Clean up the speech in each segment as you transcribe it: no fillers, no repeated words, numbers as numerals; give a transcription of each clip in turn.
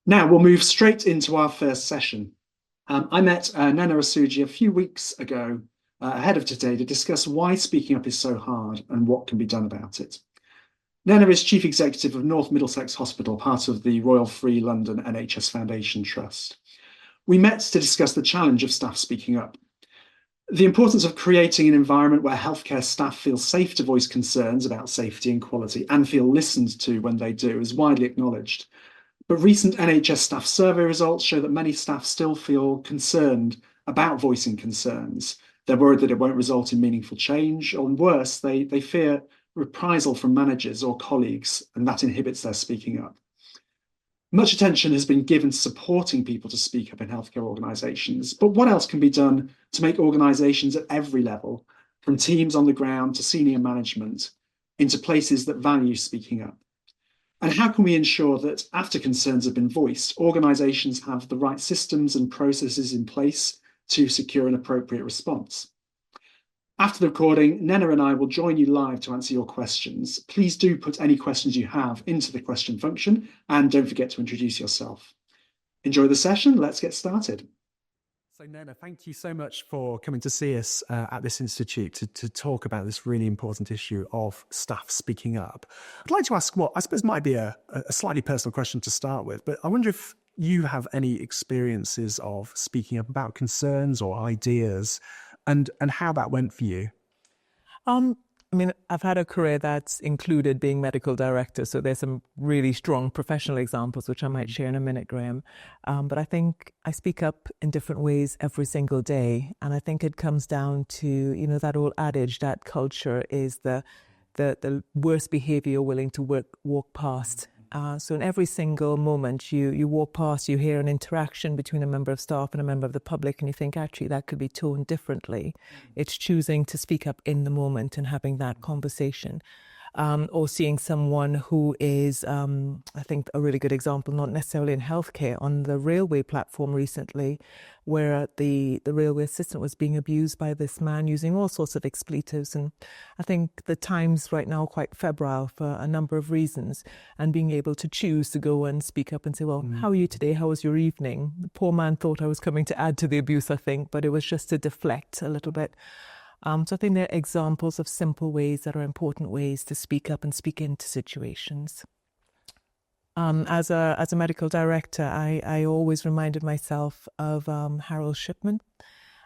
Now we'll move straight into our first session. I met Nnenna Osuji a few weeks ago, ahead of today, to discuss why speaking up is so hard and what can be done about it. Nnenna is Chief Executive of North Middlesex Hospital, part of the Royal Free London NHS Foundation Trust. We met to discuss the challenge of staff speaking up. The importance of creating an environment where healthcare staff feel safe to voice concerns about safety and quality and feel listened to when they do is widely acknowledged. But recent NHS staff survey results show that many staff still feel concerned about voicing concerns. They're worried that it won't result in meaningful change, or worse, they fear reprisal from managers or colleagues, and that inhibits their speaking up. Much attention has been given to supporting people to speak up in healthcare organisations, but what else can be done to make organisations at every level, from teams on the ground to senior management, into places that value speaking up? And how can we ensure that after concerns have been voiced, organisations have the right systems and processes in place to secure an appropriate response? After the recording, Nnenna and I will join you live to answer your questions. Please do put any questions you have into the question function, and don't forget to introduce yourself. Enjoy the session. Let's get started. So Nnenna, thank you so much for coming to see us at this institute to talk about this really important issue of staff speaking up. I'd like to ask what I suppose might be a slightly personal question to start with, but I wonder if you have any experiences of speaking up about concerns or ideas and how that went for you. I've had a career that's included being medical director, so there's some really strong professional examples, which I might share in a minute, Graham. But I think I speak up in different ways every single day. And I think it comes down to, that old adage that culture is the worst behavior you're willing to walk past. So in every single moment you walk past, you hear an interaction between a member of staff and a member of the public, and you think, actually, that could be toned differently. It's choosing to speak up in the moment and having that conversation. Or seeing someone who is, I think a really good example, not necessarily in healthcare, on the railway platform recently, where the railway assistant was being abused by this man using all sorts of expletives. And I think the times right now are quite febrile for a number of reasons. And being able to choose to go and speak up and say, well, how are you today? How was your evening? The poor man thought I was coming to add to the abuse, I think, but it was just to deflect a little bit. So I think they're examples of simple ways that are important ways to speak up and speak into situations. As a medical director, I always reminded myself of Harold Shipman,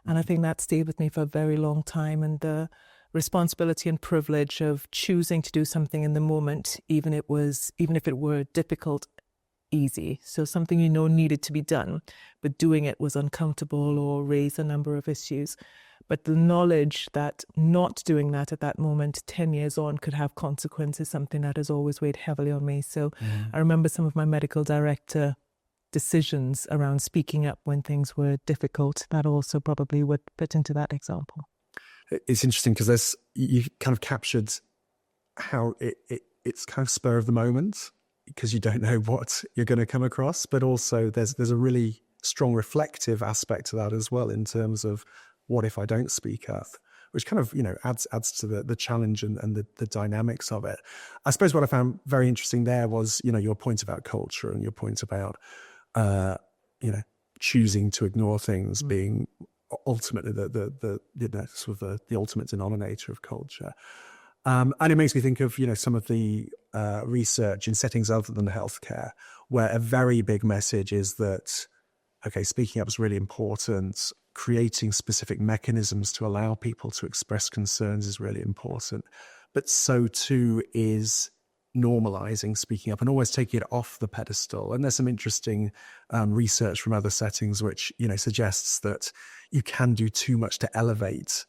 and I think that stayed with me for a very long time. And the responsibility and privilege of choosing to do something in the moment, even if it were difficult, easy. So something needed to be done, but doing it was uncomfortable or raised a number of issues. But the knowledge that not doing that at that moment, 10 years on, could have consequences, something that has always weighed heavily on me. So I remember some of my medical director decisions around speaking up when things were difficult. That also probably would fit into that example. It's interesting because you kind of captured how it's kind of spur of the moment because you don't know what you're going to come across, but also there's a really strong reflective aspect to that as well, in terms of what if I don't speak up, which kind of, adds to the challenge and the dynamics of it. I suppose what I found very interesting there was, your point about culture and your point about, choosing to ignore things being ultimately the ultimate denominator of culture. And it makes me think of, some of the research in settings other than healthcare, where a very big message is that, okay, speaking up is really important. Creating specific mechanisms to allow people to express concerns is really important. But so too is normalizing speaking up and always taking it off the pedestal. And there's some interesting research from other settings which, suggests that you can do too much to elevate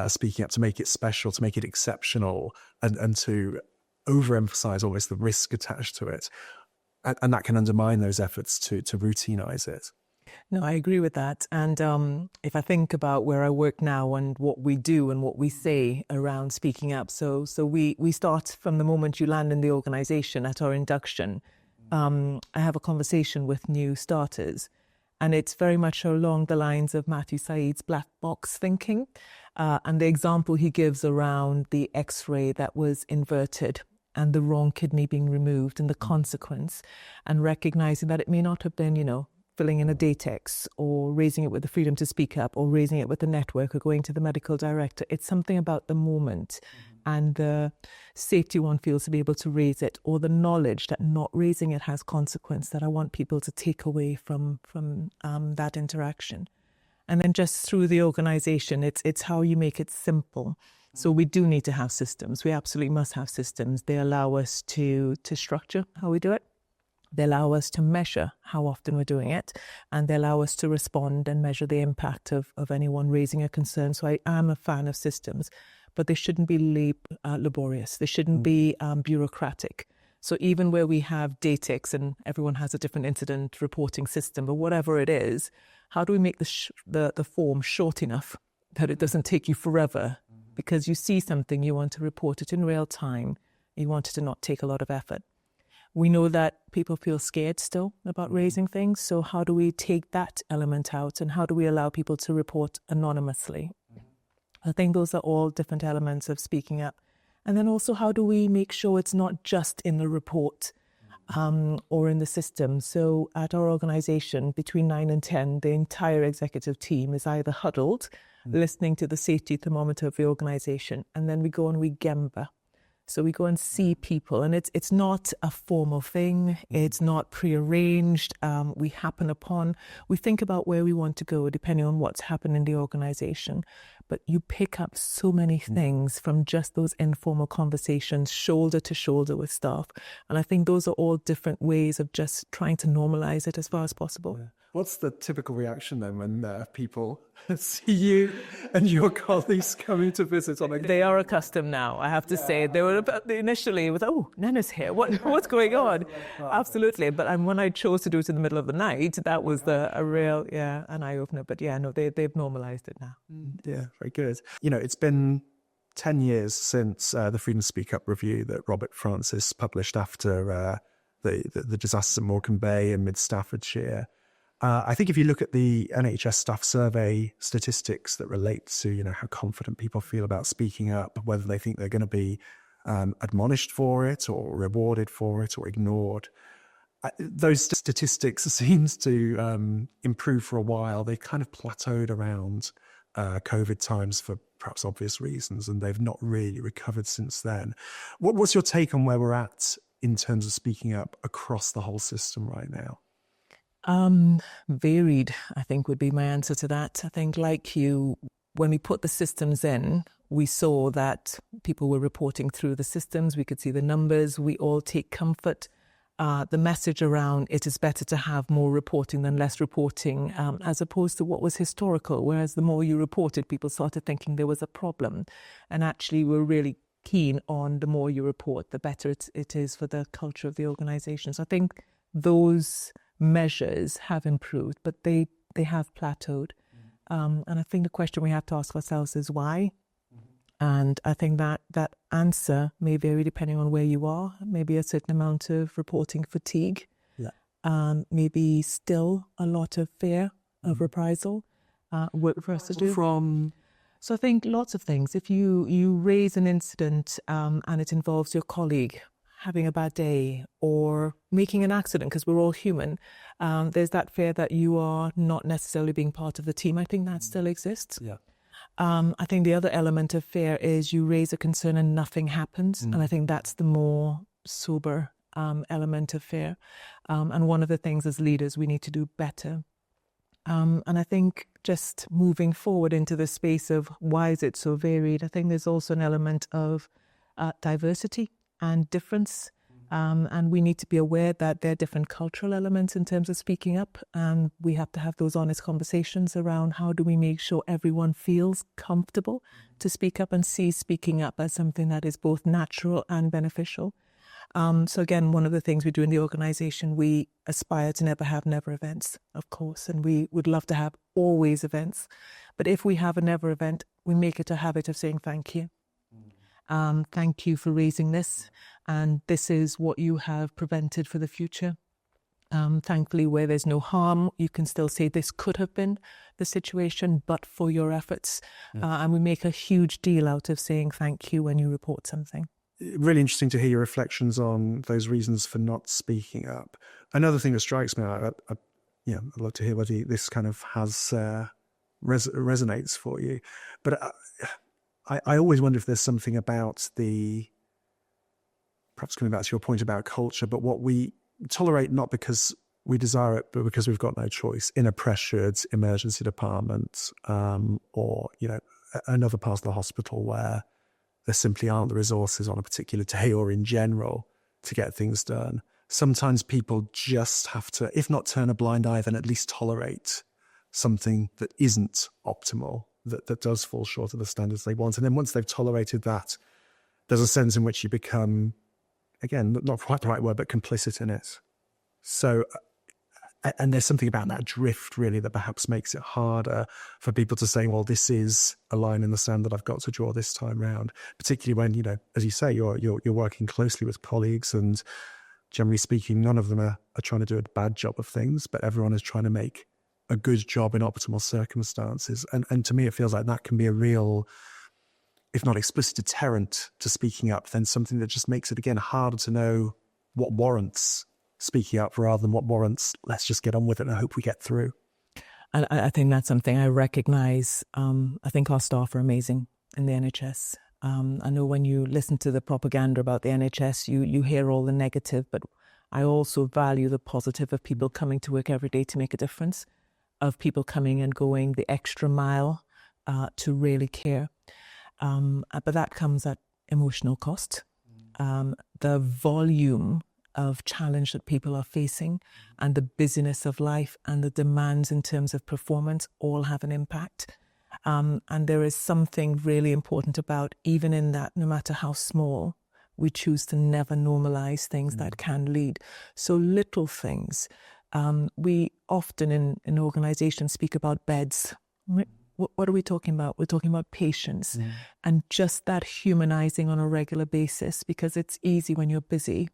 speaking up, to make it special, to make it exceptional, and to overemphasize almost the risk attached to it. And that can undermine those efforts to routinize it. No, I agree with that. And if I think about where I work now and what we do and what we say around speaking up, so we start from the moment you land in the organization at our induction. I have a conversation with new starters, and it's very much along the lines of Matthew Said's black box thinking. And the example he gives around the X-ray that was inverted and the wrong kidney being removed and the consequence, and recognizing that it may not have been, filling in a datex or raising it with the freedom to speak up or raising it with the network or going to the medical director. It's something about the moment and the safety one feels to be able to raise it, or the knowledge that not raising it has consequence, that I want people to take away from that interaction. And then just through the organisation, it's how you make it simple. So we do need to have systems. We absolutely must have systems. They allow us to structure how we do it. They allow us to measure how often we're doing it, and they allow us to respond and measure the impact of anyone raising a concern. So I am a fan of systems, but they shouldn't be laborious. They shouldn't be bureaucratic. So even where we have datex and everyone has a different incident reporting system, but whatever it is, how do we make the form short enough that it doesn't take you forever? Because you see something, you want to report it in real time. You want it to not take a lot of effort. We know that people feel scared still about raising things. So how do we take that element out, and how do we allow people to report anonymously? I think those are all different elements of speaking up. And then also, how do we make sure it's not just in the report or in the system? So at our organisation, between 9 and 10, the entire executive team is either huddled, listening to the safety thermometer of the organisation, and then we go and we gemba. So we go and see people, and it's not a formal thing. It's not prearranged. We think about where we want to go depending on what's happened in the organisation. But you pick up so many things from just those informal conversations, shoulder to shoulder with staff. And I think those are all different ways of just trying to normalise it as far as possible. Yeah. What's the typical reaction then when people see you and your colleagues coming to visit on a... They are accustomed now, I have to say. They were initially with, oh, Nnenna's here. What's going on? Absolutely. But when I chose to do it in the middle of the night, that was a real, an eye-opener. But they've normalised it now. Yeah, very good. It's been 10 years since the Freedom to Speak Up review that Robert Francis published after the disasters at Morecambe Bay in mid-Staffordshire. I think if you look at the NHS staff survey statistics that relate to, how confident people feel about speaking up, whether they think they're going to be admonished for it or rewarded for it or ignored, those statistics seems to improve for a while. They kind of plateaued around COVID times for perhaps obvious reasons, and they've not really recovered since then. What's your take on where we're at in terms of speaking up across the whole system right now? Varied, I think, would be my answer to that. I think, like you, when we put the systems in, we saw that people were reporting through the systems. We could see the numbers. We all take comfort. The message around it is better to have more reporting than less reporting, as opposed to what was historical, whereas the more you reported, people started thinking there was a problem. And actually, we're really keen on the more you report, the better it is for the culture of the organisation. So I think those measures have improved, but they have plateaued. And I think the question we have to ask ourselves is why? And I think that answer may vary depending on where you are. Maybe a certain amount of reporting fatigue. Maybe still a lot of fear of reprisal. Work for us to do. So I think lots of things. If you raise an incident and it involves your colleague having a bad day or making an accident, because we're all human, there's that fear that you are not necessarily being part of the team. I think that still exists. I think the other element of fear is you raise a concern and nothing happens. And I think that's the more sober element of fear. And one of the things as leaders we need to do better. And I think just moving forward into the space of why is it so varied, I think there's also an element of diversity and difference. And we need to be aware that there are different cultural elements in terms of speaking up. And we have to have those honest conversations around how do we make sure everyone feels comfortable to speak up and sees speaking up as something that is both natural and beneficial. So again, one of the things we do in the organisation, we aspire to never have never events, of course, and we would love to have always events. But if we have a never event, we make it a habit of saying thank you. Thank you for raising this, and this is what you have prevented for the future. Thankfully, where there's no harm, you can still say this could have been the situation, but for your efforts. And we make a huge deal out of saying thank you when you report something. really interesting to hear your reflections on those reasons for not speaking up. Another thing that strikes me, I'd love to hear whether this kind of has resonates for you. But I always wonder if there's something about perhaps coming back to your point about culture, but what we tolerate not because we desire it, but because we've got no choice in a pressured emergency department, or, another part of the hospital where there simply aren't the resources on a particular day or in general to get things done. Sometimes people just have to, if not turn a blind eye, then at least tolerate something that isn't optimal, that does fall short of the standards they want. And then once they've tolerated that, there's a sense in which you become, again, not quite the right word, but complicit in it. So, and there's something about that drift really that perhaps makes it harder for people to say, well, this is a line in the sand that I've got to draw this time round, particularly when, as you say, you're working closely with colleagues, and generally speaking, none of them are trying to do a bad job of things, but everyone is trying to make a good job in optimal circumstances. And to me, it feels like that can be a real, if not explicit deterrent to speaking up, then something that just makes it, again, harder to know what warrants speaking up rather than what warrants, let's just get on with it and I hope we get through. And I think that's something I recognise. I think our staff are amazing in the NHS. I know when you listen to the propaganda about the NHS, you hear all the negative, but I also value the positive of people coming to work every day to make a difference, of people coming and going the extra mile to really care. But that comes at emotional cost. The volume of challenge that people are facing and the busyness of life and the demands in terms of performance all have an impact. And there is something really important about, even in that, no matter how small, we choose to never normalize things that can lead. So little things. We often in organizations speak about beds. What are we talking about? We're talking about patients and just that humanizing on a regular basis, because it's easy when you're busy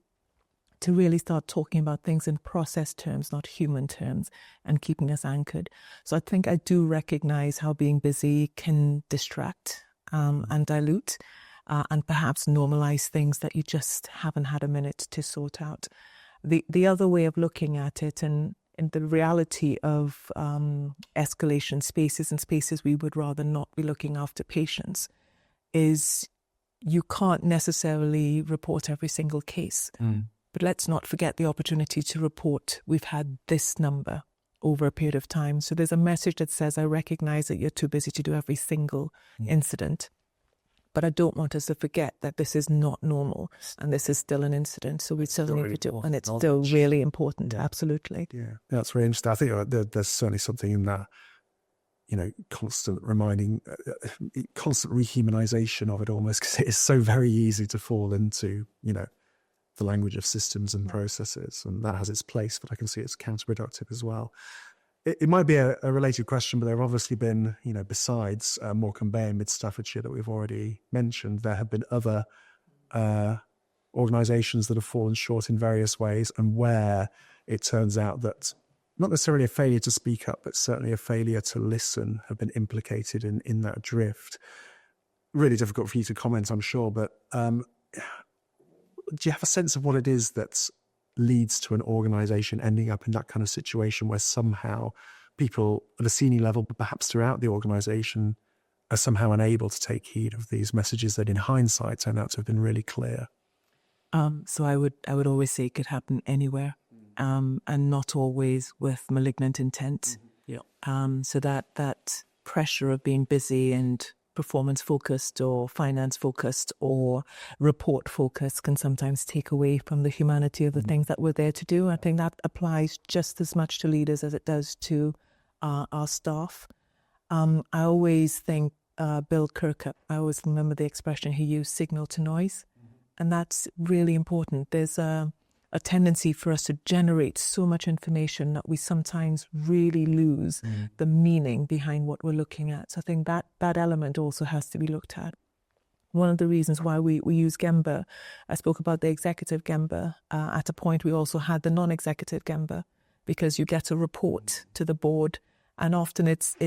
to really start talking about things in process terms, not human terms, and keeping us anchored. So I think I do recognize how being busy can distract and dilute and perhaps normalize things that you just haven't had a minute to sort out. The other way of looking at it, and in the reality of escalation spaces and spaces we would rather not be looking after patients, is you can't necessarily report every single case. But let's not forget the opportunity to report we've had this number over a period of time. So there's a message that says, I recognize that you're too busy to do every single incident, but I don't want us to forget that this is not normal and this is still an incident. So we still need to do it, and it's still really important. Absolutely. Yeah, that's very interesting. I think there's certainly something in that, constant reminding, constant rehumanization of it almost, because it is so very easy to fall into, the language of systems and processes, and that has its place, but I can see it's counterproductive as well. It might be a related question, but there have obviously been, besides Morecambe Bay and Mid Staffordshire that we've already mentioned, there have been other organisations that have fallen short in various ways, and where it turns out that not necessarily a failure to speak up, but certainly a failure to listen have been implicated in that drift. Really difficult for you to comment, I'm sure, but do you have a sense of what it is that leads to an organisation ending up in that kind of situation where somehow people at a senior level, but perhaps throughout the organisation, are somehow unable to take heed of these messages that in hindsight turn out to have been really clear? So I would always say it could happen anywhere, and not always with malignant intent. So that pressure of being busy and performance focused or finance focused or report focused can sometimes take away from the humanity of the things that we're there to do. I think that applies just as much to leaders as it does to our staff. I always think Bill Kirkup, I always remember the expression he used, signal to noise. And that's really important. There's a tendency for us to generate so much information that we sometimes really lose the meaning behind what we're looking at. So I think that element also has to be looked at. One of the reasons why we use Gemba, I spoke about the executive Gemba. At a point, we also had the non-executive Gemba, because you get a report to the board, and often it's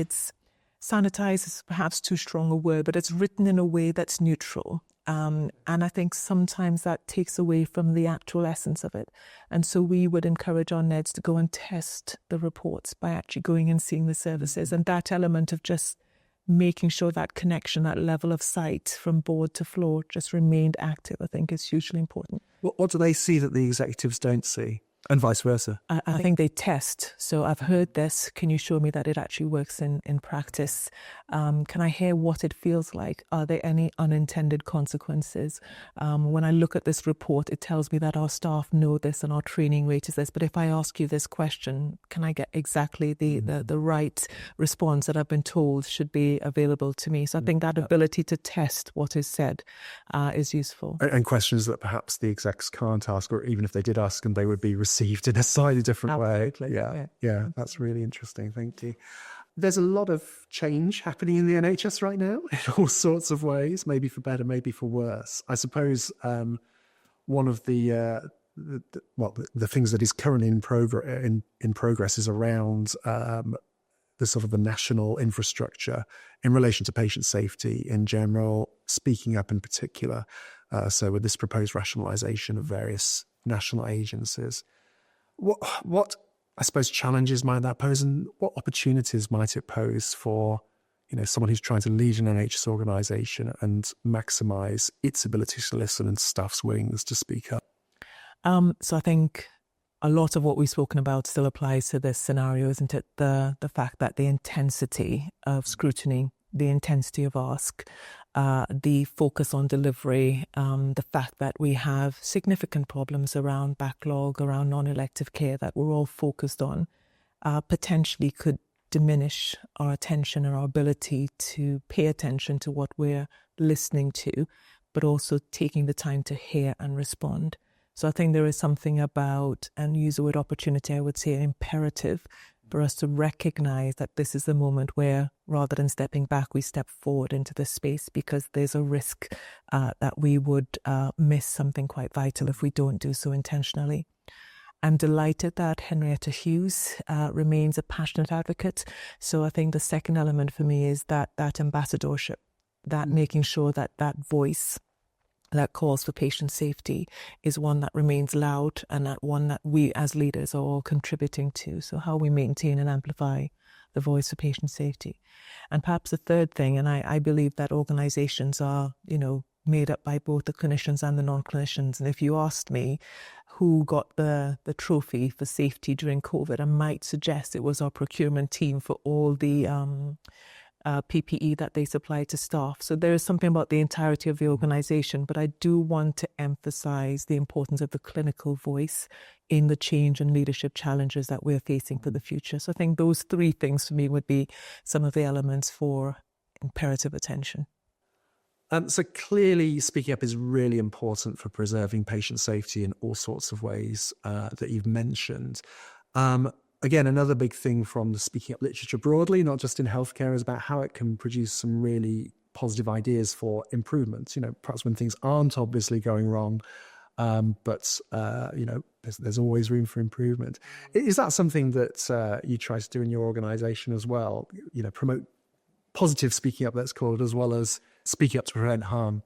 sanitized is perhaps too strong a word, but it's written in a way that's neutral. And I think sometimes that takes away from the actual essence of it. And so we would encourage our NEDs to go and test the reports by actually going and seeing the services. And that element of just making sure that connection, that level of sight from board to floor just remained active, I think is hugely important. What do they see that the executives don't see? And vice versa. I think they test. So I've heard this. Can you show me that it actually works in practice? Can I hear what it feels like? Are there any unintended consequences? When I look at this report, it tells me that our staff know this and our training rate is this. But if I ask you this question, can I get exactly the right response that I've been told should be available to me? So I think that ability to test what is said is useful. And questions that perhaps the execs can't ask, or even if they did ask them, they would be received in a slightly different way. Yeah, that's really interesting. Thank you. There's a lot of change happening in the NHS right now in all sorts of ways, maybe for better, maybe for worse. I suppose one of the things that is currently in progress is around the sort of the national infrastructure in relation to patient safety in general, speaking up in particular. So with this proposed rationalisation of various national agencies, what I suppose challenges might that pose, and what opportunities might it pose for someone who's trying to lead an NHS organisation and maximise its ability to listen and staff's willingness to speak up? So I think a lot of what we've spoken about still applies to this scenario, isn't it? The fact that the intensity of scrutiny, the intensity of ask, the focus on delivery, the fact that we have significant problems around backlog, around non-elective care that we're all focused on, potentially could diminish our attention and our ability to pay attention to what we're listening to, but also taking the time to hear and respond. So I think there is something about, and use the word opportunity, I would say imperative, for us to recognize that this is the moment where, rather than stepping back, we step forward into this space, because there's a risk that we would miss something quite vital if we don't do so intentionally. I'm delighted that Henrietta Hughes remains a passionate advocate. So I think the second element for me is that ambassadorship, that making sure that that voice that calls for patient safety is one that remains loud, and that one that we as leaders are all contributing to. So how we maintain and amplify the voice for patient safety. And perhaps the third thing, and I believe that organizations are, made up by both the clinicians and the non-clinicians. And if you asked me who got the trophy for safety during COVID, I might suggest it was our procurement team for all the PPE that they supply to staff. So there is something about the entirety of the organisation, but I do want to emphasise the importance of the clinical voice in the change and leadership challenges that we're facing for the future. So I think those three things for me would be some of the elements for imperative attention. So clearly speaking up is really important for preserving patient safety in all sorts of ways that you've mentioned. Again, another big thing from the speaking up literature broadly, not just in healthcare, is about how it can produce some really positive ideas for improvements. Perhaps when things aren't obviously going wrong, but there's always room for improvement. Is that something that you try to do in your organisation as well? Promote positive speaking up, let's call it, as well as speaking up to prevent harm.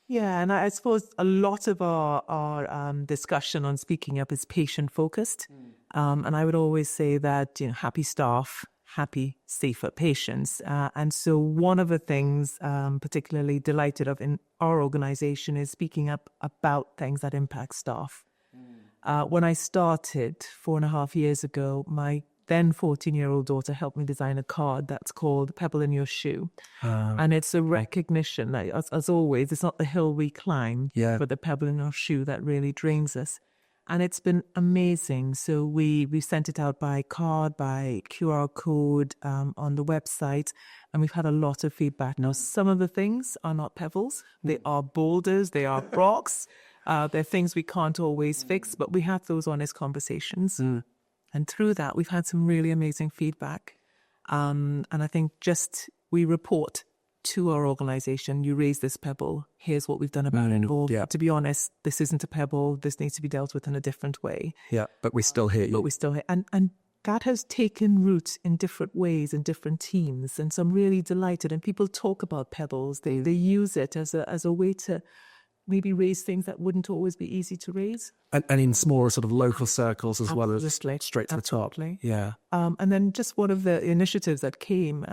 Yeah, and I suppose a lot of our discussion on speaking up is patient-focused. And I would always say that, happy staff, happy, safer patients. And so one of the things particularly delighted of in our organisation is speaking up about things that impact staff. When I started 4.5 years ago, my then 14-year-old daughter helped me design a card that's called Pebble in Your Shoe. And it's a recognition that, as always, it's not the hill we climb, but the pebble in our shoe that really drains us. And it's been amazing. So we sent it out by card, by QR code on the website, and we've had a lot of feedback. Now, some of the things are not pebbles. They are boulders. They are rocks. They're things we can't always fix, but we have those honest conversations. And through that, we've had some really amazing feedback. And I think just we report to our organisation, you raise this pebble, here's what we've done about it. Or, to be honest, this isn't a pebble, this needs to be dealt with in a different way. Yeah, but we still hear you. And that has taken root in different ways in different teams. And so I'm really delighted. And people talk about Pebbles. They use it as a way to maybe raise things that wouldn't always be easy to raise. And in more sort of local circles as well as straight to the top. Yeah. And then just one of the initiatives that came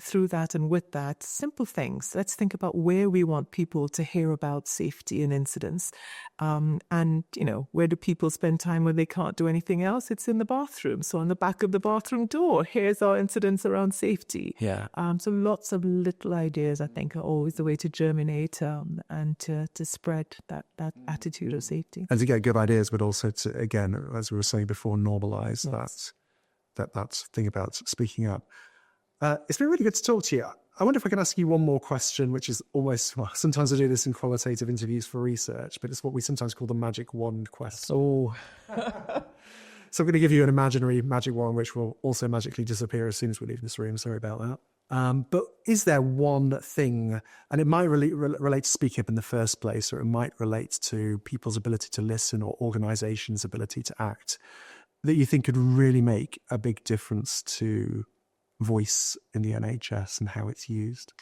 through that and with that, simple things. Let's think about where we want people to hear about safety and incidents. And, where do people spend time when they can't do anything else? It's in the bathroom. So on the back of the bathroom door, here's our incidents around safety. Yeah. So lots of little ideas, I think, are always the way to germinate and to spread that attitude of safety. And to get good ideas, but also to, again, as we were saying before, normalize that thing about speaking up. It's been really good to talk to you. I wonder if I can ask you one more question, which is almost, sometimes I do this in qualitative interviews for research, but it's what we sometimes call the magic wand question. Oh. So I'm going to give you an imaginary magic wand, which will also magically disappear as soon as we leave this room. Sorry about that. But is there one thing, and it might relate to speaking up in the first place, or it might relate to people's ability to listen or organisations' ability to act, that you think could really make a big difference to voice in the NHS and how it's used?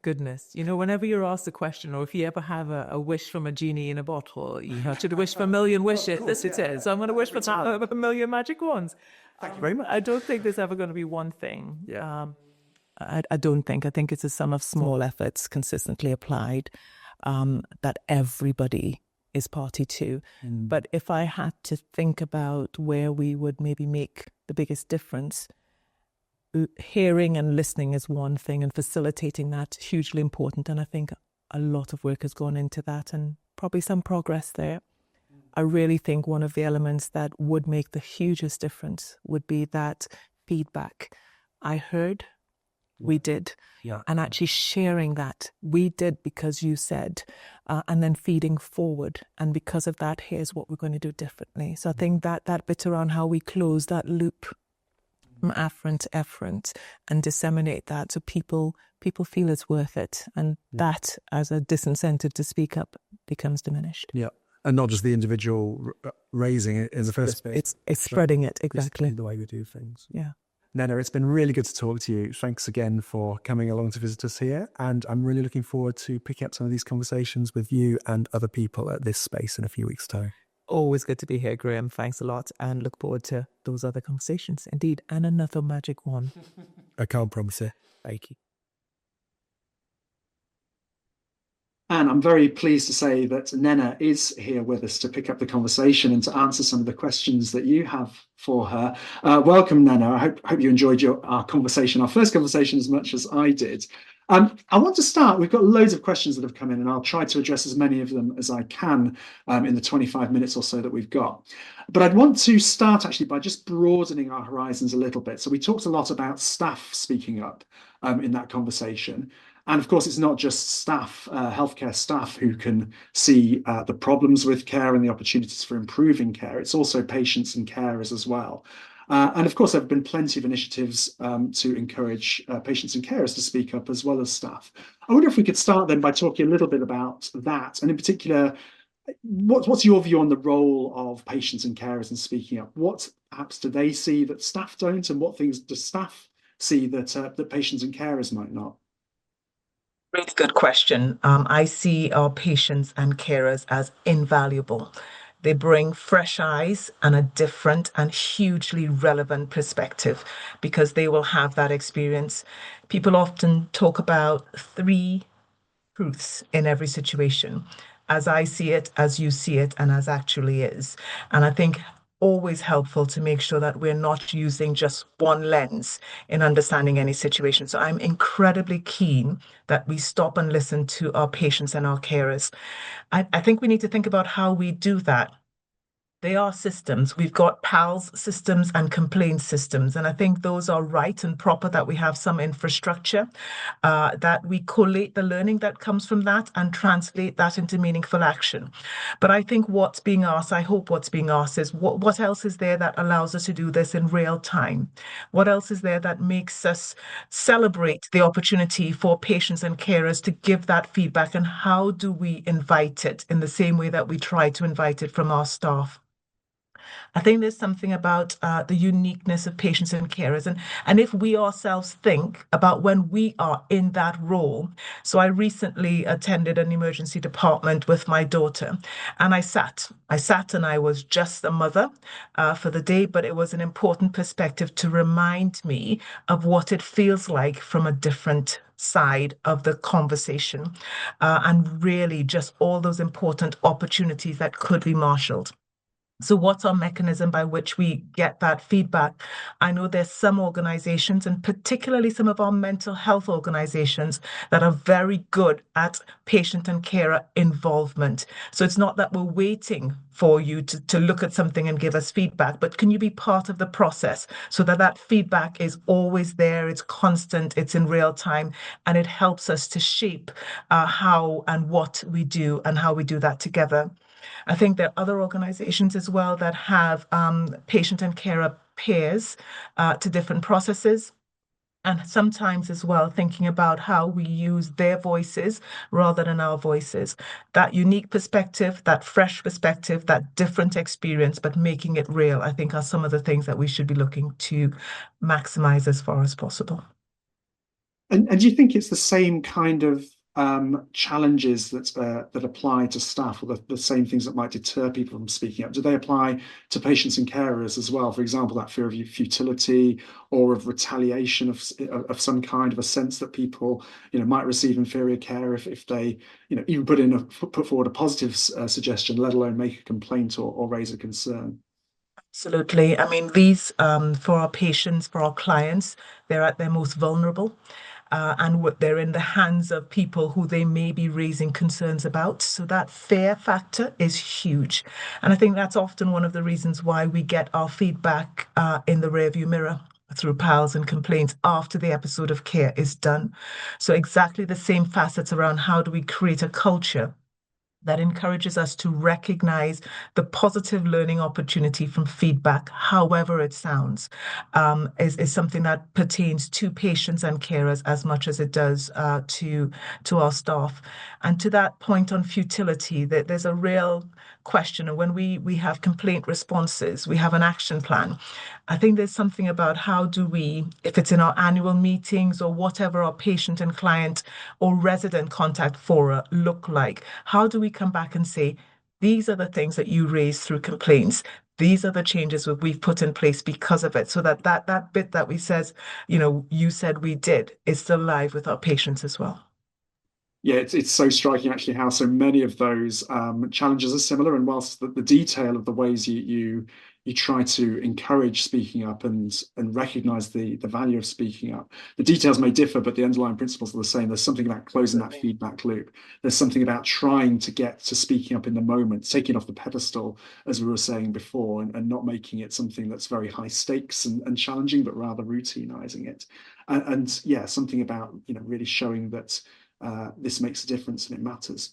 Goodness. Whenever you're asked a question, or if you ever have a wish from a genie in a bottle, you have to wish for a million wishes. This it is. So I'm going to wish for a million magic wands. Thank you very much. I don't think there's ever going to be one thing. I don't think. I think it's a sum of small efforts consistently applied that everybody is party to. But if I had to think about where we would maybe make the biggest difference, hearing and listening is one thing, and facilitating that hugely important. And I think a lot of work has gone into that, and probably some progress there. I really think one of the elements that would make the hugest difference would be that feedback. I heard, we did, and actually sharing that. We did because you said, and then feeding forward. And because of that, here's what we're going to do differently. So I think that bit around how we close that loop from afferent to efferent and disseminate that so people feel it's worth it. And that, as a disincentive to speak up, becomes diminished. Yeah. And not just the individual raising it in the first place. It's spreading it, exactly. The way we do things. Yeah. Nnenna, it's been really good to talk to you. Thanks again for coming along to visit us here. And I'm really looking forward to picking up some of these conversations with you and other people at this space in a few weeks' time. Always good to be here, Graham. Thanks a lot, and look forward to those other conversations. Indeed, and another magic one. I can't promise it. Thank you. And I'm very pleased to say that Nnenna is here with us to pick up the conversation and to answer some of the questions that you have for her. Welcome, Nnenna. I hope you enjoyed our conversation, our first conversation, as much as I did. I want to start. We've got loads of questions that have come in, and I'll try to address as many of them as I can in the 25 minutes or so that we've got. But I'd want to start actually by just broadening our horizons a little bit. So we talked a lot about staff speaking up in that conversation. And of course, it's not just staff, healthcare staff, who can see the problems with care and the opportunities for improving care. It's also patients and carers as well. And of course, there have been plenty of initiatives to encourage patients and carers to speak up as well as staff. I wonder if we could start then by talking a little bit about that. And in particular, what's your view on the role of patients and carers in speaking up? What perhaps do they see that staff don't? And what things do staff see that patients and carers might not? Really good question. I see our patients and carers as invaluable. They bring fresh eyes and a different and hugely relevant perspective because they will have that experience. People often talk about 3 truths in every situation, as I see it, as you see it, and as actually is. And I think always helpful to make sure that we're not using just one lens in understanding any situation. So I'm incredibly keen that we stop and listen to our patients and our carers. I think we need to think about how we do that. They are systems. We've got PALS systems and complaint systems. And I think those are right and proper, that we have some infrastructure, that we collate the learning that comes from that and translate that into meaningful action. But I think what's being asked, I hope what's being asked is what else is there that allows us to do this in real time? What else is there that makes us celebrate the opportunity for patients and carers to give that feedback? And how do we invite it in the same way that we try to invite it from our staff? I think there's something about the uniqueness of patients and carers. And if we ourselves think about when we are in that role. So I recently attended an emergency department with my daughter, and I sat. And I was just a mother for the day, but it was an important perspective to remind me of what it feels like from a different side of the conversation, and really just all those important opportunities that could be marshaled. So what's our mechanism by which we get that feedback? I know there's some organizations, and particularly some of our mental health organizations, that are very good at patient and carer involvement. So it's not that we're waiting for you to look at something and give us feedback, but can you be part of the process so that that feedback is always there, it's constant, it's in real time, and it helps us to shape how and what we do and how we do that together. I think there are other organizations as well that have patient and carer peers to different processes. And sometimes as well, thinking about how we use their voices rather than our voices. That unique perspective, that fresh perspective, that different experience, but making it real, I think are some of the things that we should be looking to maximize as far as possible. And do you think it's the same kind of challenges that apply to staff, or the same things that might deter people from speaking up? Do they apply to patients and carers as well? For example, that fear of futility or of retaliation of some kind, of a sense that people, might receive inferior care if they, even put forward a positive suggestion, let alone make a complaint or raise a concern. Absolutely. I mean, these, for our patients, for our clients, they're at their most vulnerable. And they're in the hands of people who they may be raising concerns about. So that fear factor is huge. And I think that's often one of the reasons why we get our feedback in the rearview mirror through piles and complaints after the episode of care is done. So exactly the same facets around how do we create a culture that encourages us to recognize the positive learning opportunity from feedback, however it sounds, is something that pertains to patients and carers as much as it does to our staff. And to that point on futility, there's a real question. And when we have complaint responses, we have an action plan. I think there's something about how do we, if it's in our annual meetings or whatever our patient and client or resident contact fora look like, how do we come back and say, these are the things that you raised through complaints. These are the changes that we've put in place because of it. So that bit that we says, you said we did is still live with our patients as well. Yeah, it's so striking actually how so many of those challenges are similar, and whilst the detail of the ways you try to encourage speaking up and recognize the value of speaking up, the details may differ, but the underlying principles are the same. There's something about closing that feedback loop. There's something about trying to get to speaking up in the moment, taking it off the pedestal, as we were saying before, and not making it something that's very high stakes and challenging, but rather routinizing it. And yeah, something about really showing that this makes a difference and it matters.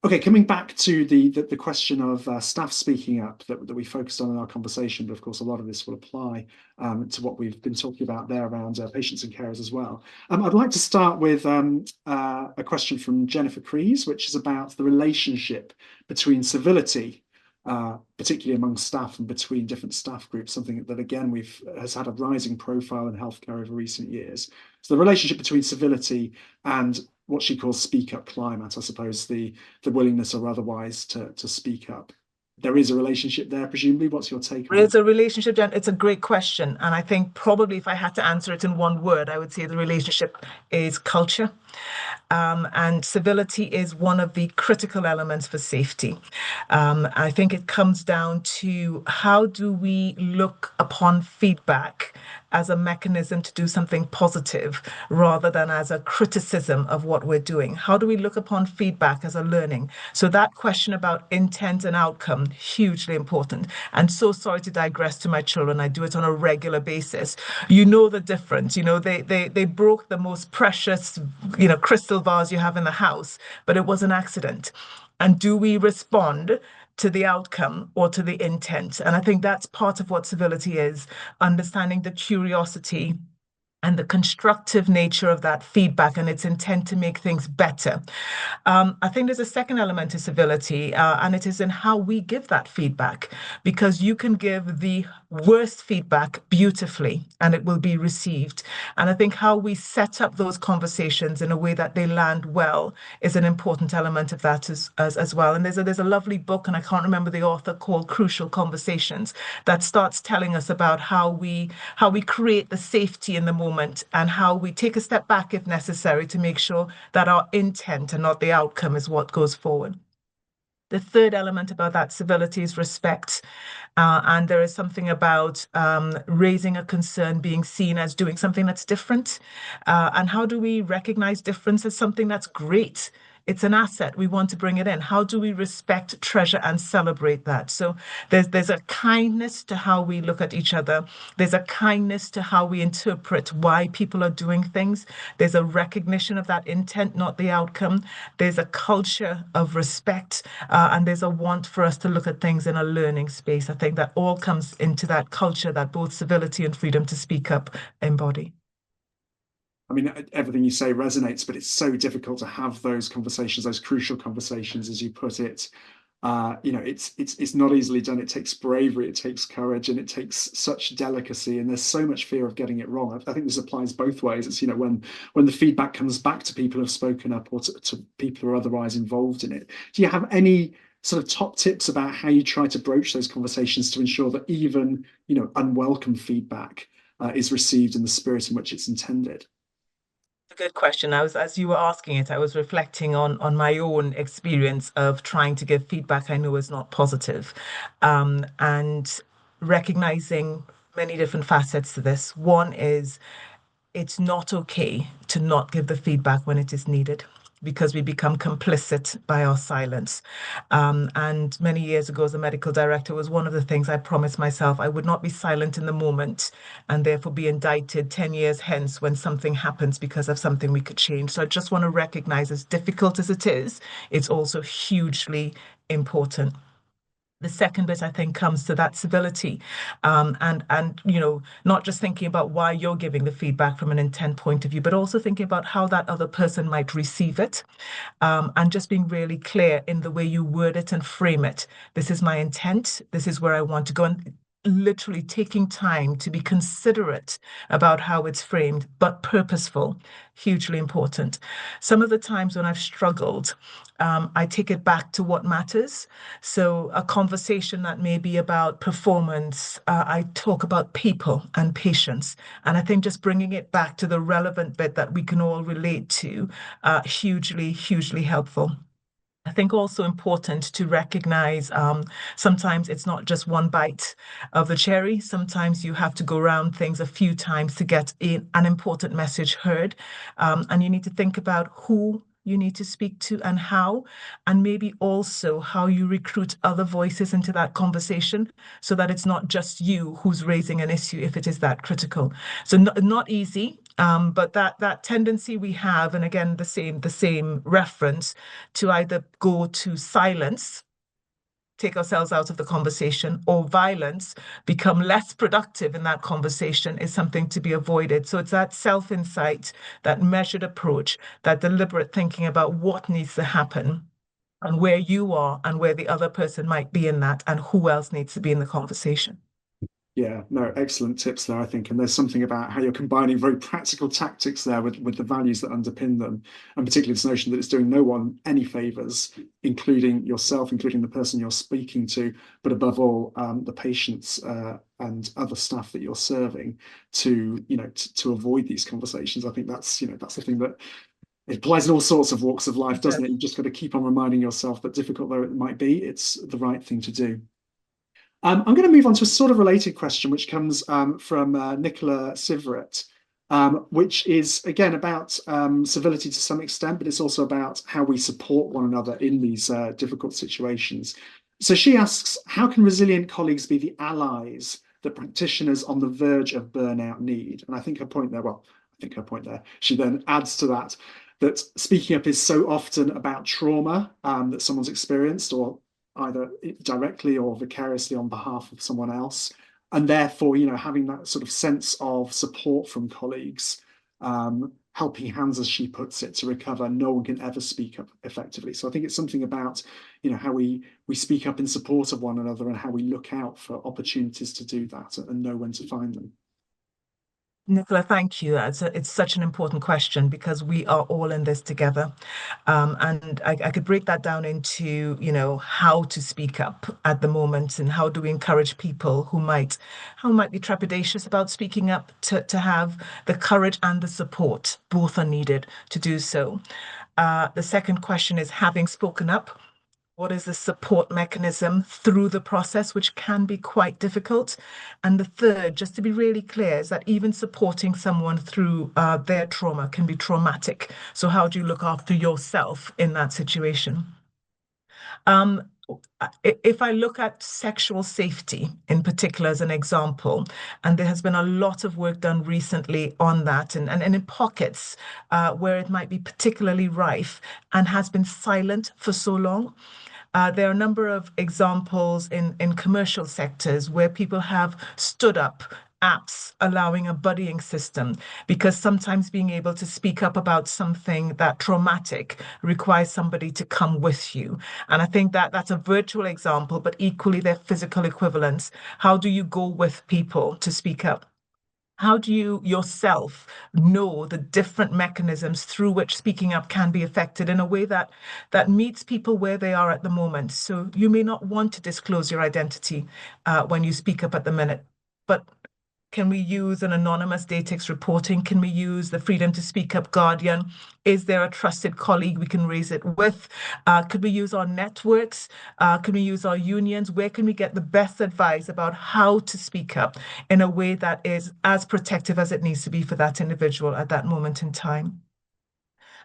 Okay, coming back to the question of staff speaking up that we focused on in our conversation, but of course a lot of this will apply to what we've been talking about there around patients and carers as well. I'd like to start with a question from Jennifer Crees, which is about the relationship between civility, particularly among staff and between different staff groups, something that again has had a rising profile in healthcare over recent years. So the relationship between civility and what she calls speak up climate, I suppose, the willingness or otherwise to speak up. There is a relationship there, presumably. What's your take on it? It's a relationship, Jen. It's a great question. And I think probably if I had to answer it in one word, I would say the relationship is culture. And civility is one of the critical elements for safety. I think it comes down to how do we look upon feedback as a mechanism to do something positive rather than as a criticism of what we're doing? How do we look upon feedback as a learning? So that question about intent and outcome, hugely important. And so sorry to digress to my children. I do it on a regular basis. You know the difference. They broke the most precious, crystal vase you have in the house, but it was an accident. And do we respond to the outcome or to the intent? And I think that's part of what civility is, understanding the curiosity and the constructive nature of that feedback and its intent to make things better. I think there's a second element to civility, and it is in how we give that feedback, because you can give the worst feedback beautifully and it will be received. And I think how we set up those conversations in a way that they land well is an important element of that as well. And there's a lovely book, and I can't remember the author, called Crucial Conversations, that starts telling us about how we create the safety in the moment and how we take a step back if necessary to make sure that our intent and not the outcome is what goes forward. The third element about that civility is respect. And there is something about raising a concern, being seen as doing something that's different. And how do we recognize difference as something that's great? It's an asset. We want to bring it in. How do we respect, treasure, and celebrate that? So there's a kindness to how we look at each other. There's a kindness to how we interpret why people are doing things. There's a recognition of that intent, not the outcome. There's a culture of respect, and there's a want for us to look at things in a learning space. I think that all comes into that culture that both civility and freedom to speak up embody. I mean, everything you say resonates, but it's so difficult to have those conversations, those crucial conversations, as you put it. It's not easily done. It takes bravery, it takes courage, and it takes such delicacy. And there's so much fear of getting it wrong. I think this applies both ways. It's, when the feedback comes back to people who've spoken up or to people who are otherwise involved in it. Do you have any sort of top tips about how you try to broach those conversations to ensure that even, unwelcome feedback is received in the spirit in which it's intended? Good question. As you were asking it, I was reflecting on my own experience of trying to give feedback I know is not positive, and recognizing many different facets to this. One is, it's not okay to not give the feedback when it is needed, because we become complicit by our silence. And many years ago, as a medical director, was one of the things I promised myself: I would not be silent in the moment and therefore be indicted 10 years hence when something happens because of something we could change. So I just want to recognize, as difficult as it is, it's also hugely important. The second bit, I think, comes to that civility, and not just thinking about why you're giving the feedback from an intent point of view, but also thinking about how that other person might receive it, and just being really clear in the way you word it and frame it. This is my intent. This is where I want to go. And literally taking time to be considerate about how it's framed, but purposeful, hugely important. Some of the times when I've struggled, I take it back to what matters. So a conversation that may be about performance, I talk about people and patience. And I think just bringing it back to the relevant bit that we can all relate to, hugely, hugely helpful. I think also important to recognize, sometimes it's not just one bite of the cherry. Sometimes you have to go around things a few times to get an important message heard. And you need to think about who you need to speak to and how, and maybe also how you recruit other voices into that conversation so that it's not just you who's raising an issue if it is that critical. So not easy, but that tendency we have, and again, the same reference to either go to silence, take ourselves out of the conversation, or violence, become less productive in that conversation, is something to be avoided. So it's that self-insight, that measured approach, that deliberate thinking about what needs to happen and where you are and where the other person might be in that, and who else needs to be in the conversation. Yeah, no, excellent tips there, I think. And there's something about how you're combining very practical tactics there with the values that underpin them. And particularly this notion that it's doing no one any favors, including yourself, including the person you're speaking to, but above all, the patients and other staff that you're serving, to avoid these conversations. I think that's the thing that it applies in all sorts of walks of life, doesn't it? You've just got to keep on reminding yourself that, difficult though it might be, it's the right thing to do. I'm going to move on to a sort of related question, which comes from Nicola Sivret, which is, again, about civility to some extent, but it's also about how we support one another in these difficult situations. So she asks, how can resilient colleagues be the allies that practitioners on the verge of burnout need? And I think her point there, she then adds to that speaking up is so often about trauma that someone's experienced, or either directly or vicariously on behalf of someone else. And therefore, having that sort of sense of support from colleagues helping hands, as she puts it, to recover, no one can ever speak up effectively. So I think it's something about, how we speak up in support of one another and how we look out for opportunities to do that and know when to find them. Nicola, thank you. It's such an important question because we are all in this together. And I could break that down into, how to speak up at the moment and how do we encourage people who might be trepidatious about speaking up to have the courage and the support. Both are needed to do so. The second question is, having spoken up, what is the support mechanism through the process, which can be quite difficult? And the third, just to be really clear, is that even supporting someone through their trauma can be traumatic. So how do you look after yourself in that situation? If I look at sexual safety in particular as an example, and there has been a lot of work done recently on that, and in pockets where it might be particularly rife and has been silent for so long. There are a number of examples in commercial sectors where people have stood up apps allowing a buddying system, because sometimes being able to speak up about something that traumatic requires somebody to come with you. And I think that that's a virtual example, but equally they're physical equivalents. How do you go with people to speak up? How do you yourself know the different mechanisms through which speaking up can be affected in a way that meets people where they are at the moment? So you may not want to disclose your identity when you speak up at the minute, but can we use an anonymous data reporting? Can we use the Freedom to Speak Up Guardian? Is there a trusted colleague we can raise it with? Could we use our networks? Can we use our unions? Where can we get the best advice about how to speak up in a way that is as protective as it needs to be for that individual at that moment in time?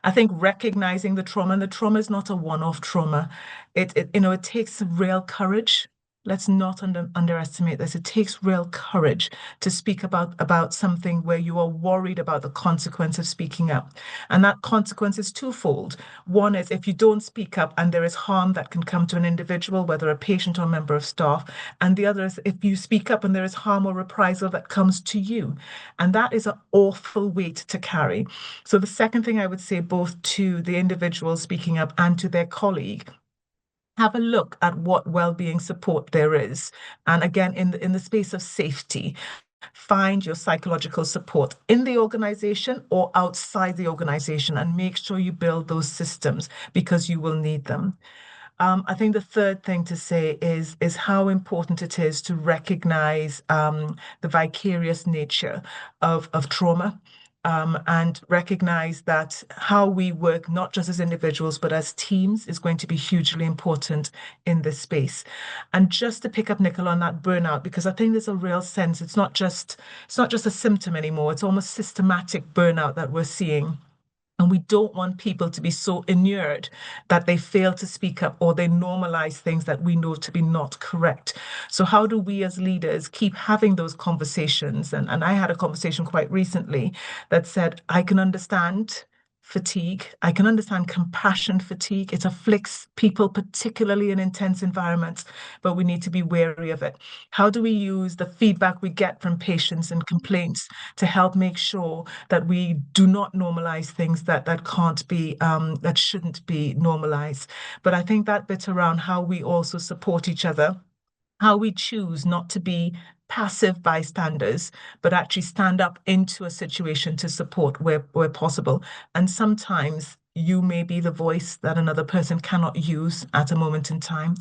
I think recognizing the trauma, and the trauma is not a one-off trauma. It takes real courage. Let's not underestimate this. It takes real courage to speak about something where you are worried about the consequence of speaking up. And that consequence is twofold. One is if you don't speak up and there is harm that can come to an individual, whether a patient or a member of staff. And the other is if you speak up and there is harm or reprisal that comes to you. And that is an awful weight to carry. So the second thing I would say, both to the individual speaking up and to their colleague, have a look at what well-being support there is. And again, in the space of safety, find your psychological support in the organization or outside the organization and make sure you build those systems because you will need them. I think the third thing to say is how important it is to recognize the vicarious nature of trauma. And recognize that how we work, not just as individuals, but as teams, is going to be hugely important in this space. And just to pick up, Nicola, on that burnout, because I think there's a real sense it's not just a symptom anymore, it's almost systematic burnout that we're seeing. And we don't want people to be so inured that they fail to speak up or they normalize things that we know to be not correct. So how do we as leaders keep having those conversations? And I had a conversation quite recently that said, I can understand fatigue. I can understand compassion fatigue. It afflicts people, particularly in intense environments, but we need to be wary of it. How do we use the feedback we get from patients and complaints to help make sure that we do not normalize things that can't be, that shouldn't be normalized? But I think that bit around how we also support each other, how we choose not to be passive bystanders, but actually stand up into a situation to support where possible. And sometimes you may be the voice that another person cannot use at a moment in time.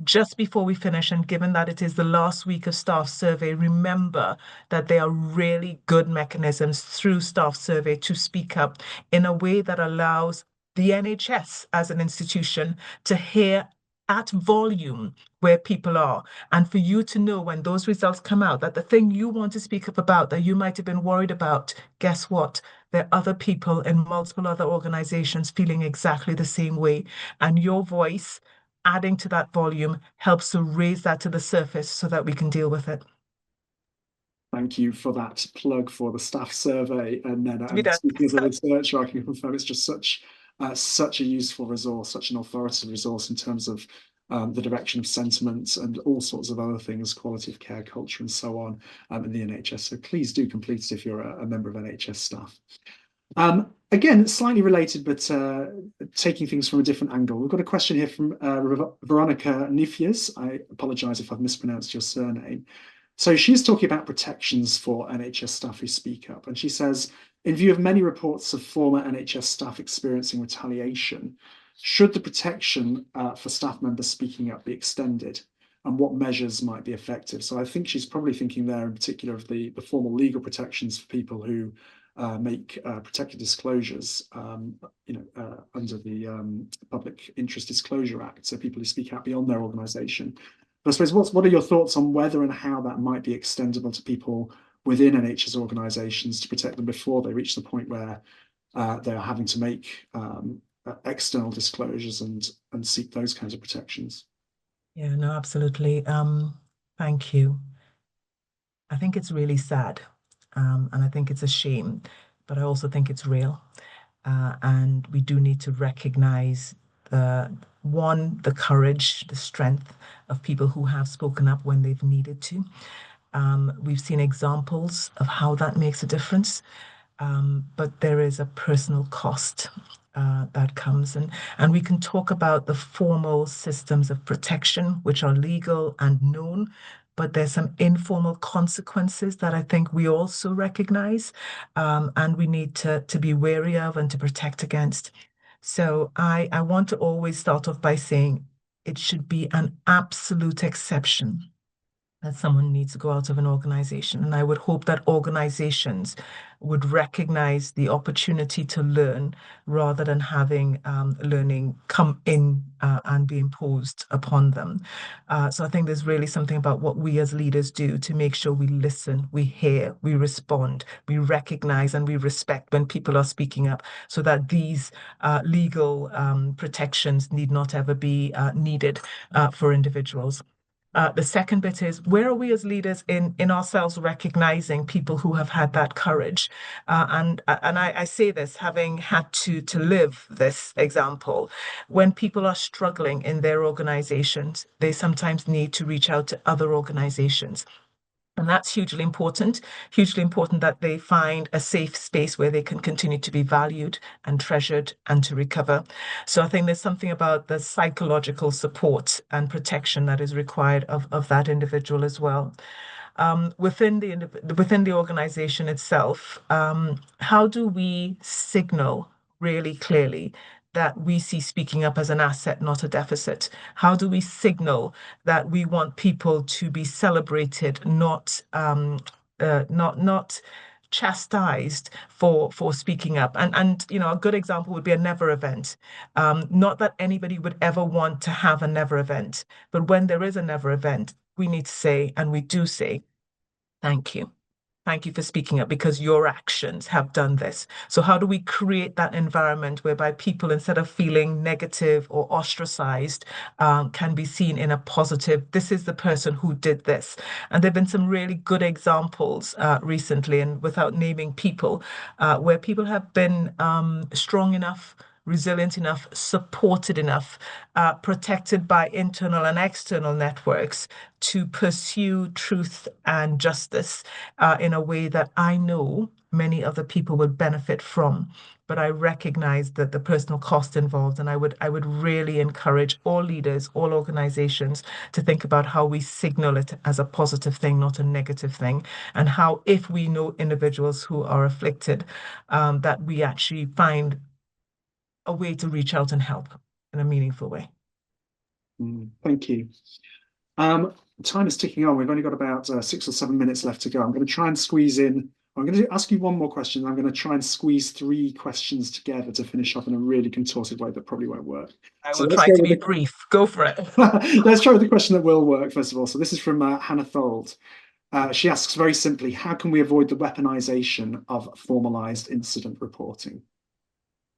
Just before we finish, and given that it is the last week of staff survey, remember that there are really good mechanisms through staff survey to speak up in a way that allows the NHS as an institution to hear at volume where people are, and for you to know when those results come out that the thing you want to speak up about that you might have been worried about, guess what? There are other people in multiple other organizations feeling exactly the same way, and your voice adding to that volume helps to raise that to the surface so that we can deal with it. Thank you for that plug for the staff survey, Nnenna. To be And done. speaking as a researcher, I can confirm it's just such a useful resource, such an authoritative resource in terms of the direction of sentiment and all sorts of other things, quality of care, culture, and so on in the NHS. So please do complete it if you're a member of NHS staff. Again, slightly related, but taking things from a different angle. We've got a question here from Veronica Nifias. I apologise if I've mispronounced your surname. So she's talking about protections for NHS staff who speak up. And she says, in view of many reports of former NHS staff experiencing retaliation, should the protection for staff members speaking up be extended? And what measures might be effective? So I think she's probably thinking there in particular of the formal legal protections for people who make protected disclosures, under the Public Interest Disclosure Act. So people who speak out beyond their organisation. But I suppose what are your thoughts on whether and how that might be extendable to people within NHS organisations to protect them before they reach the point where they're having to make external disclosures and seek those kinds of protections? Yeah, no, absolutely. Thank you. I think it's really sad, and I think it's a shame, but I also think it's real. And we do need to recognize the courage, the strength of people who have spoken up when they've needed to. We've seen examples of how that makes a difference, but there is a personal cost that comes. And we can talk about the formal systems of protection, which are legal and known, but there's some informal consequences that I think we also recognize, and we need to be wary of and to protect against. So I want to always start off by saying it should be an absolute exception that someone needs to go out of an organization. And I would hope that organizations would recognize the opportunity to learn rather than having learning come in and be imposed upon them. So I think there's really something about what we as leaders do to make sure we listen, we hear, we respond, we recognize and we respect when people are speaking up, so that these legal protections need not ever be needed for individuals. The second bit is, where are we as leaders in ourselves recognizing people who have had that courage? And I say this having had to live this example. When people are struggling in their organizations, they sometimes need to reach out to other organizations. And that's hugely important that they find a safe space where they can continue to be valued and treasured and to recover. So I think there's something about the psychological support and protection that is required of that individual as well. Within the organization itself, how do we signal really clearly that we see speaking up as an asset, not a deficit? How do we signal that we want people to be celebrated, not chastised for speaking up? And a good example would be a never event. Not that anybody would ever want to have a never event, but when there is a never event, we need to say, and we do say, thank you. Thank you for speaking up because your actions have done this. So how do we create that environment whereby people, instead of feeling negative or ostracized, can be seen in a positive, this is the person who did this. And there've been some really good examples recently, and without naming people, where people have been strong enough, resilient enough, supported enough, protected by internal and external networks to pursue truth and justice in a way that I know many other people would benefit from. But I recognize that the personal cost involved, and I would really encourage all leaders, all organizations to think about how we signal it as a positive thing, not a negative thing, and how, if we know individuals who are afflicted, that we actually find a way to reach out and help in a meaningful way. Thank you. Time is ticking on. We've only got about 6 or 7 minutes left to go. I'm going to try and squeeze in. I'm going to ask you one more question. I'm going to try and squeeze 3 questions together to finish off in a really contorted way that probably won't work. I will try to be brief. Go for it. Let's try with the question that will work, first of all. So this is from Hannah Thold. She asks very simply, how can we avoid the weaponization of formalized incident reporting?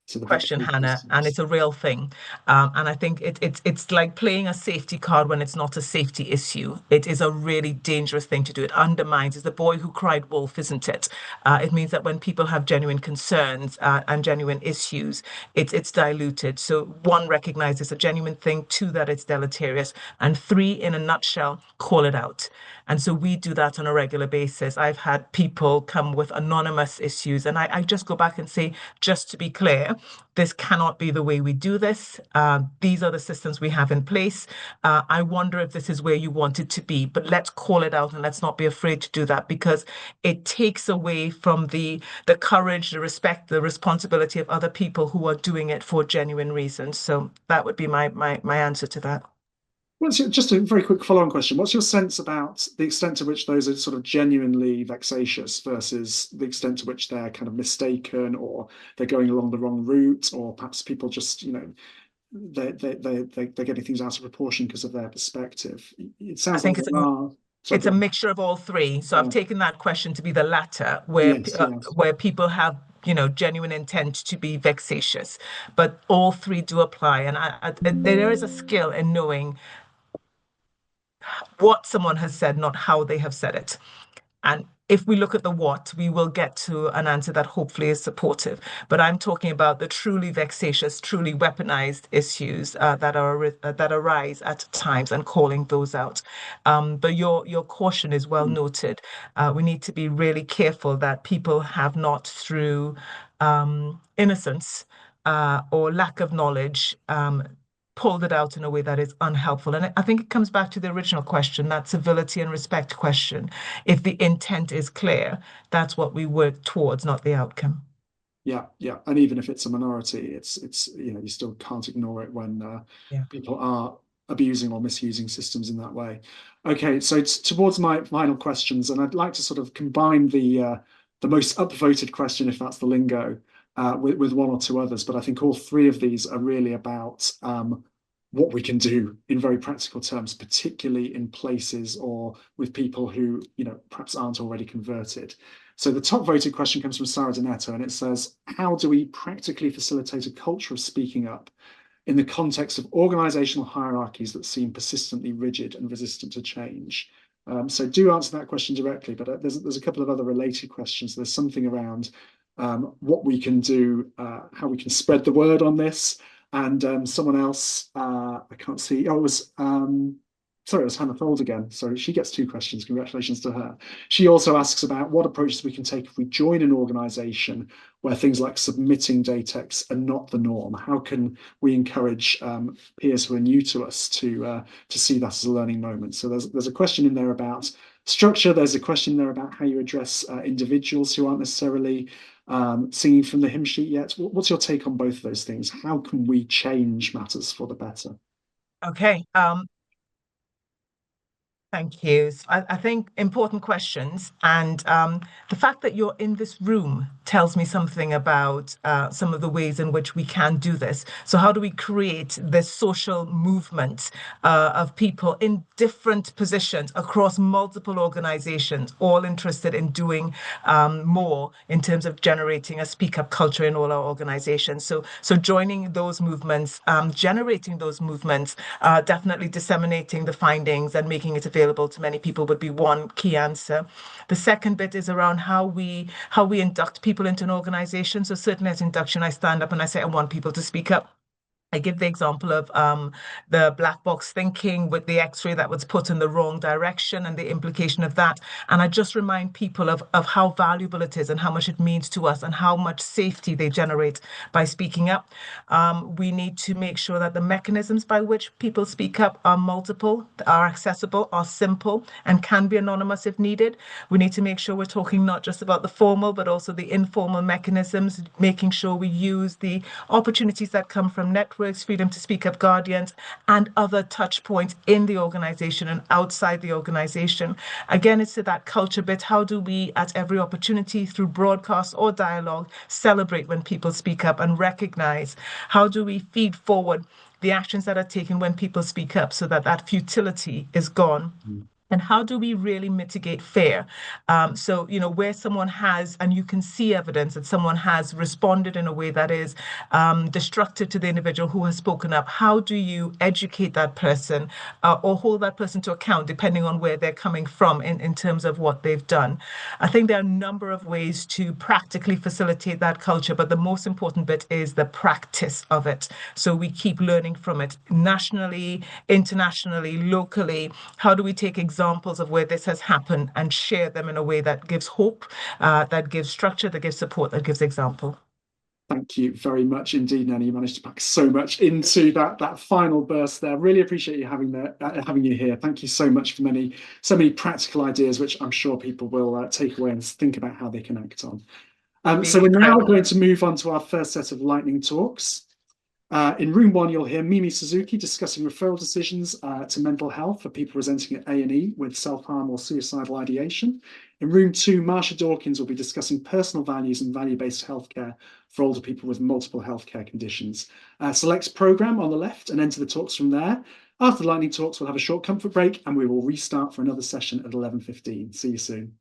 to the Question, vector Hannah, and it's systems. a real thing. And I think it's like playing a safety card when it's not a safety issue. It is a really dangerous thing to do. It undermines. It's the boy who cried wolf, isn't it? It means that when people have genuine concerns and genuine issues, it's diluted. So one, recognize it's a genuine thing. Two, that it's deleterious. And three, in a nutshell, call it out. And so we do that on a regular basis. I've had people come with anonymous issues, and I just go back and say, just to be clear, this cannot be the way we do this. These are the systems we have in place. I wonder if this is where you want it to be, but let's call it out and let's not be afraid to do that, because it takes away from the courage, the respect, the responsibility of other people who are doing it for genuine reasons. So that would be my answer to that. Just a very quick follow-on question. What's your sense about the extent to which those are sort of genuinely vexatious versus the extent to which they're kind of mistaken, or they're going along the wrong route, or perhaps people just, they're getting things out of proportion because of their perspective? It I sounds like think there are. Sorry, it's go a on. mixture of all three. So I've Yeah. taken that question to be the latter, Yes, yes. where people have, genuine intent to be vexatious, but all three do apply. And there is a skill in knowing what someone has said, not how they have said it. And if we look at the what, we will get to an answer that hopefully is supportive. But I'm talking about the truly vexatious, truly weaponized issues that arise at times, and calling those out. But your caution is well noted. We need to be really careful that people have not, through innocence or lack of knowledge, pulled it out in a way that is unhelpful. And I think it comes back to the original question, that civility and respect question. If the intent is clear, that's what we work towards, not the outcome. Yeah, yeah. And even if it's a minority, it's you still can't ignore it when Yeah. people are abusing or misusing systems in that way. Okay, so towards my final questions, and I'd like to sort of combine the most upvoted question, if that's the lingo, with one or two others. But I think all three of these are really about what we can do in very practical terms, particularly in places or with people who perhaps aren't already converted. So the top voted question comes from Sarah Donato, and it says, how do we practically facilitate a culture of speaking up in the context of organizational hierarchies that seem persistently rigid and resistant to change? So do answer that question directly, but there's a couple of other related questions. There's something around what we can do, how we can spread the word on this, and someone else, I can't see, oh, it was sorry, it was Hannah Fold again. So she gets two questions. Congratulations to her. She also asks about what approaches we can take if we join an organization where things like submitting datex are not the norm. How can we encourage peers who are new to us to see that as a learning moment? So there's a question in there about structure. There's a question there about how you address individuals who aren't necessarily singing from the hymn sheet yet. What's your take on both of those things? How can we change matters for the better? Okay. Thank you. I think important questions. And the fact that you're in this room tells me something about some of the ways in which we can do this. So, how do we create this social movement of people in different positions across multiple organizations, all interested in doing more in terms of generating a speak up culture in all our organizations? So joining those movements, generating those movements, definitely disseminating the findings and making it available to many people would be one key answer. The second bit is around how we induct people into an organization. So certainly at induction, I stand up and I say, I want people to speak up. I give the example of the black box thinking with the X-ray that was put in the wrong direction and the implication of that. And I just remind people of how valuable it is and how much it means to us and how much safety they generate by speaking up. We need to make sure that the mechanisms by which people speak up are multiple, are accessible, are simple, and can be anonymous if needed. We need to make sure we're talking not just about the formal, but also the informal mechanisms, making sure we use the opportunities that come from networks, freedom to speak up guardians, and other touch points in the organization and outside the organization. Again, it's to that culture bit. How do we, at every opportunity through broadcast or dialogue, celebrate when people speak up and recognize? How do we feed forward the actions that are taken when people speak up so that that futility is gone? And how do we really mitigate fear? So, where someone has, and you can see evidence that someone has responded in a way that is destructive to the individual who has spoken up, how do you educate that person or hold that person to account, depending on where they're coming from in terms of what they've done? I think there are a number of ways to practically facilitate that culture, but the most important bit is the practice of it. So we keep learning from it nationally, internationally, locally. How do we take examples of where this has happened and share them in a way that gives hope, that gives structure, that gives support, that gives example? Thank you very much indeed, Nnenna. You managed to pack so much into that final burst there. Really appreciate you having you here. Thank you so much for so many practical ideas, which I'm sure people will take away and think about how they can act on. So we're now going to move on to our first set of lightning talks. In room 1, you'll hear Mimi Suzuki discussing referral decisions to mental health for people presenting at A&E with self-harm or suicidal ideation. In room 2, Marsha Dawkins will be discussing personal values and value-based healthcare for older people with multiple healthcare conditions. Select programme on the left and enter the talks from there. After the lightning talks, we'll have a short comfort break and we will restart for another session at 11:15. See you soon.